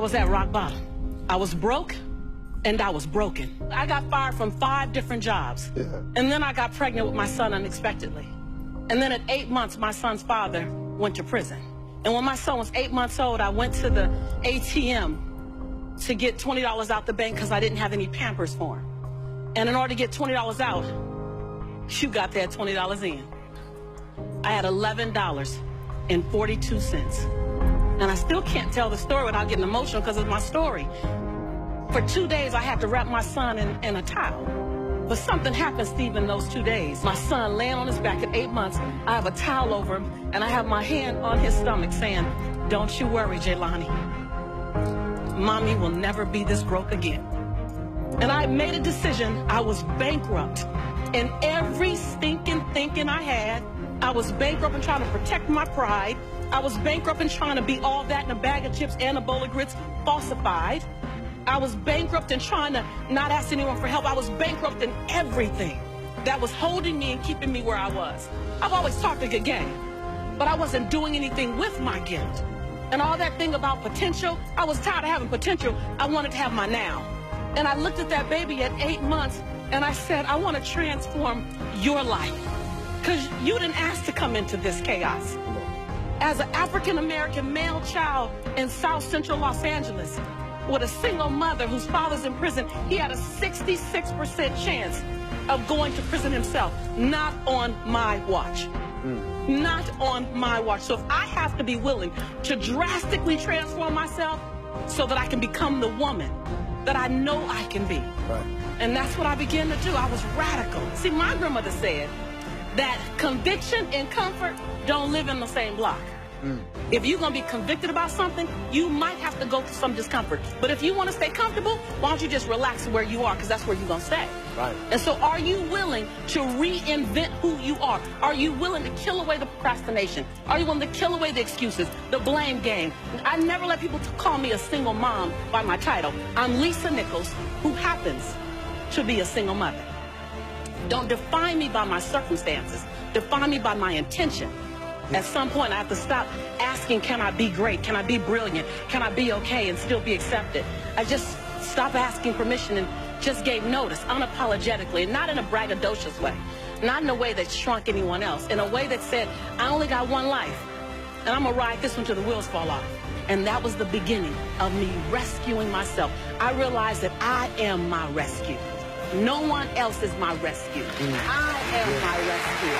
was at rock bottom. I was broke, and I was broken. I got fired from 5 different jobs. Yeah. And then I got pregnant with my son unexpectedly. And then at 8 months, my son's father went to prison. And when my son was 8 months old, I went to the ATM to get $20 out the bank because I didn't have any Pampers for him. And in order to get $20 out, you got that $20 in. I had $11.42. And I still can't tell the story without getting emotional because it's my story. For 2 days, I had to wrap my son in a towel. But something happened, Steve, in those 2 days. My son laying on his back at 8 months, I have a towel over him, and I have my hand on his stomach saying, "Don't you worry, Jaylani. Mommy will never be this broke again." And I made a decision. I was bankrupt. And every stinking thinking I had, I was bankrupt in trying to protect my pride. I was bankrupt in trying to be all that in a bag of chips and a bowl of grits falsified. I was bankrupt in trying to not ask anyone for help. I was bankrupt in everything that was holding me and keeping me where I was. I've always talked a good game, but I wasn't doing anything with my gift. And all that thing about potential, I was tired of having potential. I wanted to have my now. And I looked at that baby at 8 months and I said, I want to transform your life. Because you didn't ask to come into this chaos. As an African-American male child in South Central Los Angeles, with a single mother whose father's in prison, he had a 66% chance of going to prison himself. Not on my watch. Not on my watch. So if I have to be willing to drastically transform myself so that I can become the woman that I know I can be. Right. And that's what I began to do. I was radical. See, my grandmother said that conviction and comfort don't live in the same block. If you're going to be convicted about something, you might have to go through some discomfort. But if you want to stay comfortable, why don't you just relax where you are, because that's where you're going to stay. Right. And so are you willing to reinvent who you are? Are you willing to kill away the procrastination? Are you willing to kill away the excuses, the blame game? I never let people call me a single mom by my title. I'm Lisa Nichols, who happens to be a single mother. Don't define me by my circumstances. Define me by my intention. At some point, I have to stop asking, can I be great? Can I be brilliant? Can I be okay and still be accepted? I just stopped asking permission and just gave notice unapologetically, not in a braggadocious way, not in a way that shrunk anyone else, in a way that said, I only got one life, and I'm going to ride this one till the wheels fall off. And that was the beginning of me rescuing myself. I realized that I am my rescue. No one else is my rescue. I am my rescue.